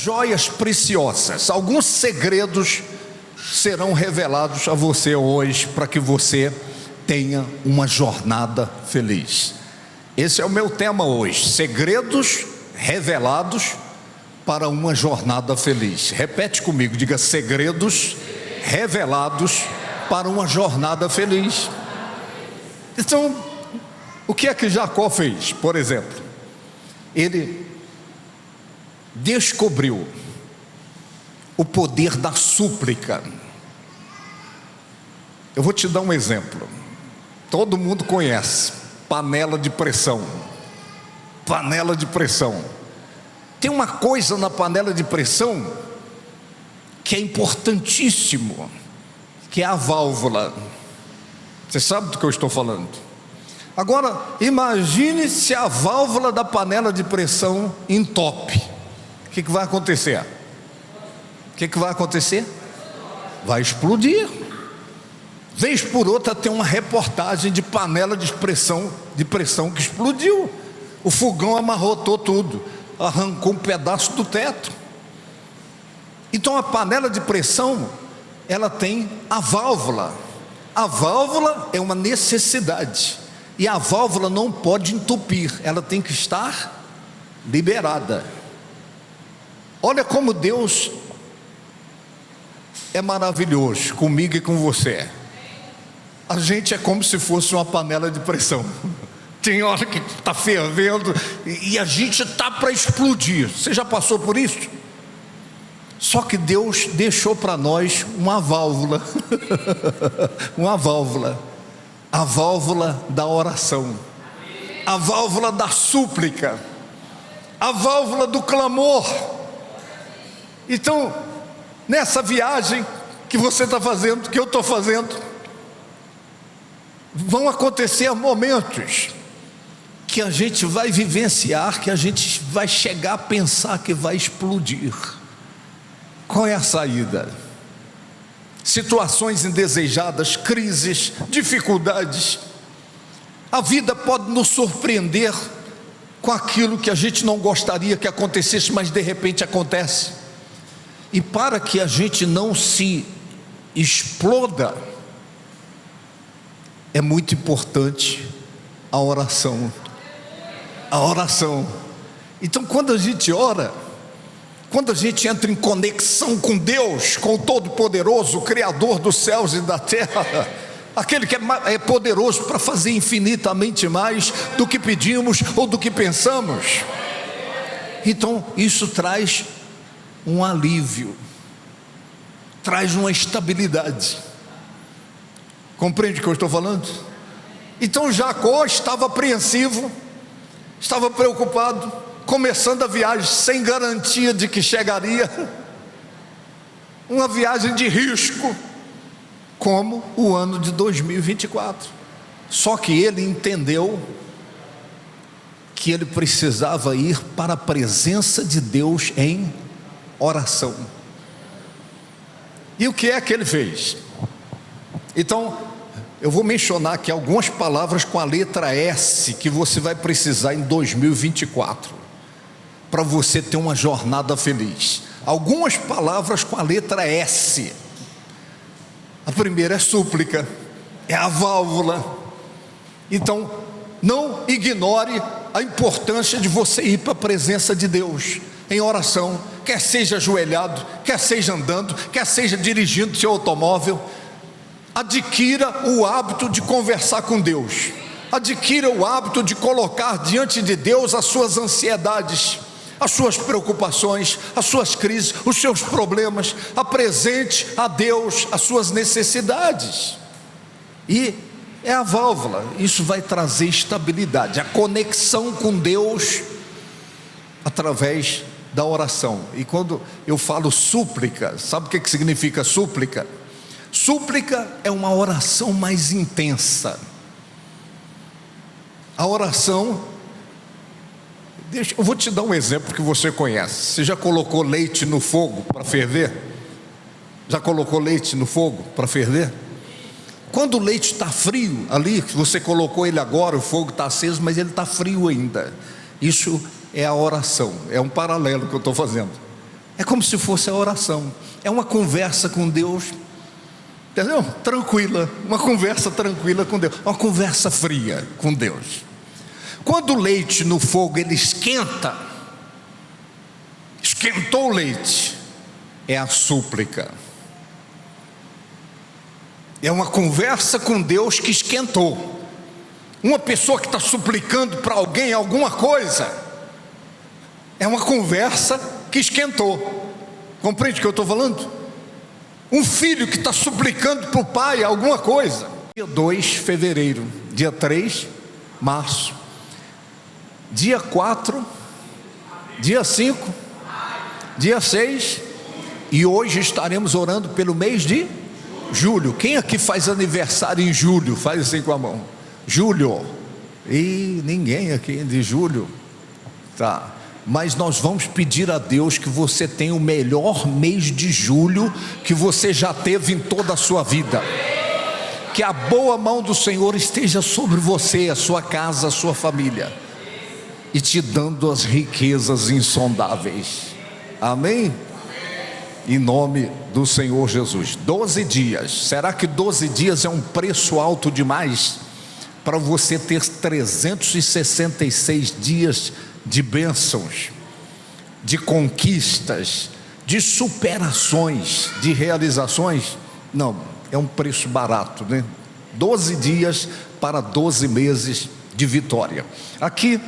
joias preciosas. Alguns segredos serão revelados a você hoje para que você tenha uma jornada feliz. Esse é o meu tema hoje: segredos revelados para uma jornada feliz. Repete comigo, diga: segredos revelados para uma jornada feliz. Então, o que é que Jacó fez? Por exemplo, ele descobriu o poder da súplica. Eu vou te dar um exemplo. Todo mundo conhece panela de pressão. Panela de pressão. Tem uma coisa na panela de pressão que é importantíssimo, que é a válvula. Você sabe do que eu estou falando? Agora, imagine se a válvula da panela de pressão entope. O que vai acontecer? O que vai acontecer? Vai explodir. Vez por outra tem uma reportagem de panela de pressão que explodiu. O fogão amarrotou tudo, arrancou um pedaço do teto. Então a panela de pressão, ela tem a válvula. A válvula é uma necessidade, e a válvula não pode entupir, ela tem que estar liberada. Olha como Deus é maravilhoso comigo e com você. A gente é como se fosse uma panela de pressão. Tem hora que está fervendo e a gente está para explodir. Você já passou por isso? Só que Deus deixou para nós uma válvula. Uma válvula. A válvula da oração, a válvula da súplica, a válvula do clamor. Então, nessa viagem que você está fazendo, que eu estou fazendo, vão acontecer momentos que a gente vai vivenciar, que a gente vai chegar a pensar que vai explodir. Qual é a saída? Situações indesejadas, crises, dificuldades. A vida pode nos surpreender com aquilo que a gente não gostaria que acontecesse, mas de repente acontece. E para que a gente não se exploda, é muito importante a oração. A oração. Então, quando a gente ora, quando a gente entra em conexão com Deus, com o Todo-Poderoso, o Criador dos céus e da terra, aquele que é poderoso para fazer infinitamente mais do que pedimos ou do que pensamos, então isso traz um alívio, traz uma estabilidade. Compreende o que eu estou falando? Então Jacó estava apreensivo, estava preocupado, começando a viagem sem garantia de que chegaria, uma viagem de risco, como o ano de 2024. Só que ele entendeu que ele precisava ir para a presença de Deus em oração. E o que é que ele fez? Então, eu vou mencionar aqui algumas palavras com a letra S que você vai precisar em 2024. Para você ter uma jornada feliz. Algumas palavras com a letra S. A primeira é súplica, é a válvula. Então, não ignore a importância de você ir para a presença de Deus em oração, quer seja ajoelhado, quer seja andando, quer seja dirigindo seu automóvel. Adquira o hábito de conversar com Deus. Adquira o hábito de colocar diante de Deus as suas ansiedades, as suas preocupações, as suas crises, os seus problemas. Apresente a Deus as suas necessidades. E é a válvula, isso vai trazer estabilidade, a conexão com Deus através da oração. E quando eu falo súplica, sabe o que significa súplica? Súplica é uma oração mais intensa. A oração, eu vou te dar um exemplo que você conhece. Você já colocou leite no fogo para ferver? Já colocou leite no fogo para ferver? Quando o leite está frio ali, você colocou ele agora, o fogo está aceso, mas ele está frio ainda. Isso é a oração, é um paralelo que eu estou fazendo. É como se fosse a oração. É uma conversa com Deus, entendeu? Tranquila, uma conversa tranquila com Deus, uma conversa fria com Deus. Quando o leite no fogo ele esquenta, esquentou o leite, é a súplica. É uma conversa com Deus que esquentou. Uma pessoa que está suplicando para alguém alguma coisa, é uma conversa que esquentou. Compreende o que eu estou falando? Um filho que está suplicando para o pai alguma coisa. Dia 2 de fevereiro, dia 3, março, dia 4, dia 5, dia 6, e hoje estaremos orando pelo mês de julho. Quem aqui faz aniversário em julho? Faz assim com a mão. Julho. E ninguém aqui de julho. Tá. Mas nós vamos pedir a Deus que você tenha o melhor mês de julho que você já teve em toda a sua vida. Que a boa mão do Senhor esteja sobre você, a sua casa, a sua família, e te dando as riquezas insondáveis. Amém? Em nome do Senhor Jesus. 12 dias. Será que 12 dias é um preço alto demais para você ter 366 dias de bênçãos, de conquistas, de superações, de realizações? Não, é um preço barato, né? 12 dias para 12 meses de vitória. Aqui,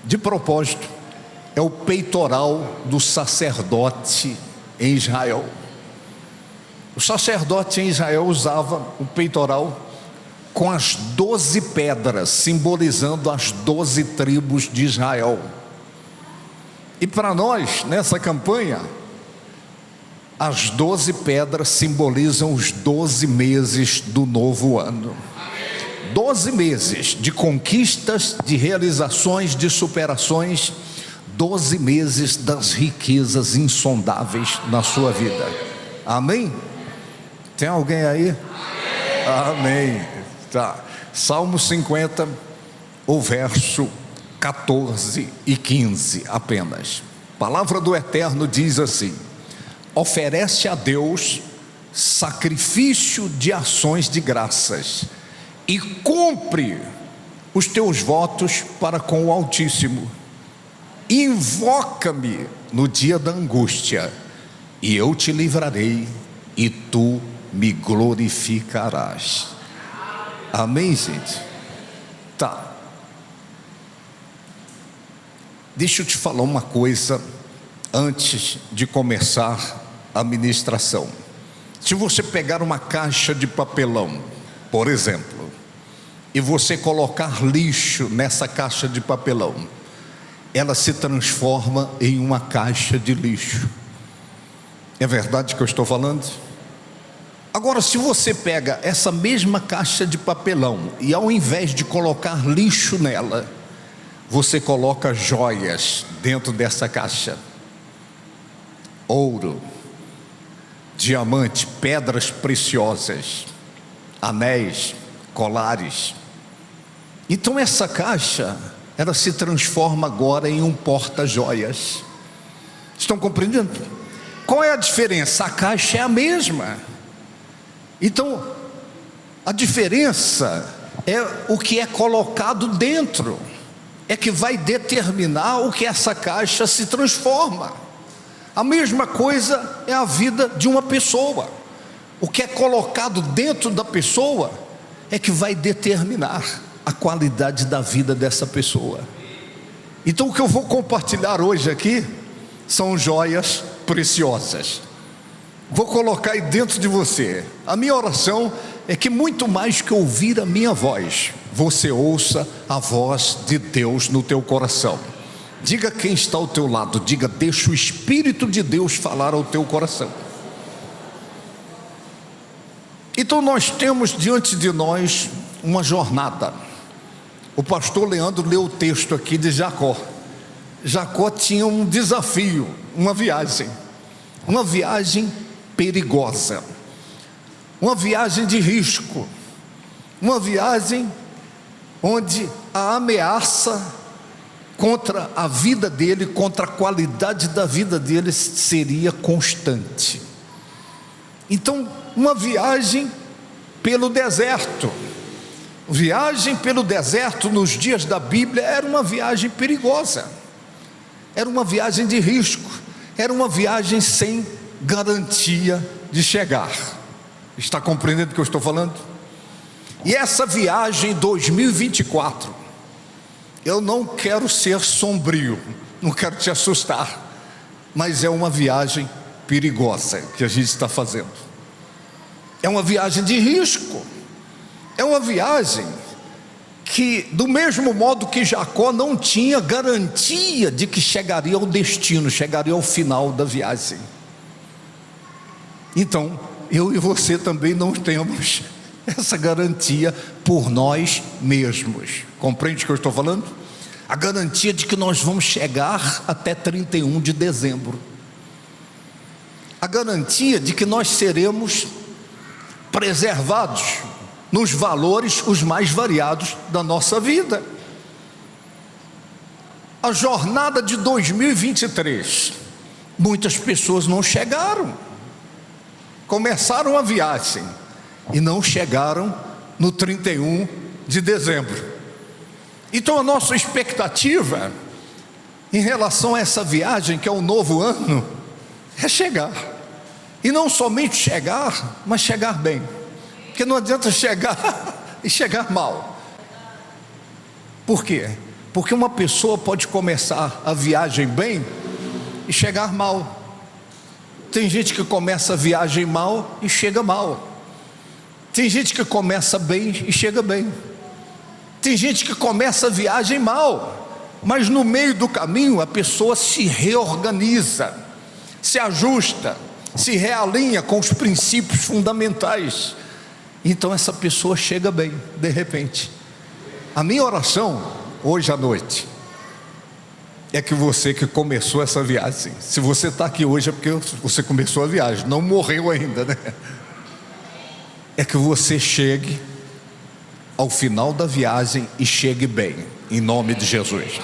de propósito, é o peitoral do sacerdote em Israel. O sacerdote em Israel usava o peitoral com as 12 pedras, simbolizando as 12 tribos de Israel. E para nós, nessa campanha, as 12 pedras simbolizam os 12 meses do novo ano. 12 meses de conquistas, de realizações, de superações, 12 meses das riquezas insondáveis na sua vida. Amém? Tem alguém aí? Amém. Tá. Salmo 50, o verso 14 e 15 apenas. A palavra do Eterno diz assim: oferece a Deus sacrifício de ações de graças e cumpre os teus votos para com o Altíssimo. Invoca-me no dia da angústia, e eu te livrarei, e tu me glorificarás. Amém, gente? Tá. Deixa eu te falar uma coisa antes de começar a ministração. Se você pegar uma caixa de papelão, por exemplo, e você colocar lixo nessa caixa de papelão, ela se transforma em uma caixa de lixo. É verdade que eu estou falando? Agora, se você pega essa mesma caixa de papelão e ao invés de colocar lixo nela, você coloca joias dentro dessa caixa, ouro, diamante, pedras preciosas, anéis, colares, então essa caixa, ela se transforma agora em um porta-joias. Estão compreendendo? Qual é a diferença? A caixa é a mesma. Então, a diferença é o que é colocado dentro, é que vai determinar o que essa caixa se transforma. A mesma coisa é a vida de uma pessoa. O que é colocado dentro da pessoa é que vai determinar a qualidade da vida dessa pessoa. Então, o que eu vou compartilhar hoje aqui são joias preciosas. Vou colocar aí dentro de você. A minha oração é que muito mais que ouvir a minha voz, você ouça a voz de Deus no teu coração. Diga quem está ao teu lado, diga: deixa o Espírito de Deus falar ao teu coração. Então nós temos diante de nós uma jornada. O pastor Leandro leu o texto aqui de Jacó. Jacó tinha um desafio, uma viagem perigosa, uma viagem de risco, uma viagem onde a ameaça contra a vida dele, contra a qualidade da vida dele, seria constante. Então, uma viagem pelo deserto. Viagem pelo deserto nos dias da Bíblia era uma viagem perigosa, era uma viagem de risco, era uma viagem sem garantia de chegar. Está compreendendo o que eu estou falando? E essa viagem 2024, eu não quero ser sombrio, não quero te assustar, mas é uma viagem perigosa que a gente está fazendo. É uma viagem de risco, é uma viagem que, do mesmo modo que Jacó não tinha garantia de que chegaria ao destino, chegaria ao final da viagem, então eu e você também não temos essa garantia por nós mesmos. Compreende o que eu estou falando? A garantia de que nós vamos chegar até 31 de dezembro, a garantia de que nós seremos preservados nos valores os mais variados da nossa vida. A jornada de 2023, muitas pessoas não chegaram, começaram a viagem e não chegaram no 31 de dezembro. Então a nossa expectativa em relação a essa viagem, que é o novo ano, é chegar, e não somente chegar, mas chegar bem, porque não adianta chegar e chegar mal. Por quê? Porque uma pessoa pode começar a viagem bem e chegar mal. Tem gente que começa a viagem mal e chega mal. Tem gente que começa bem e chega bem. Tem gente que começa a viagem mal, mas no meio do caminho a pessoa se reorganiza, se ajusta, se realinha com os princípios fundamentais. Então essa pessoa chega bem, de repente. A minha oração hoje à noite é que você que começou essa viagem, se você está aqui hoje é porque você começou a viagem, não morreu ainda, né? É que você chegue ao final da viagem e chegue bem, em nome de Jesus.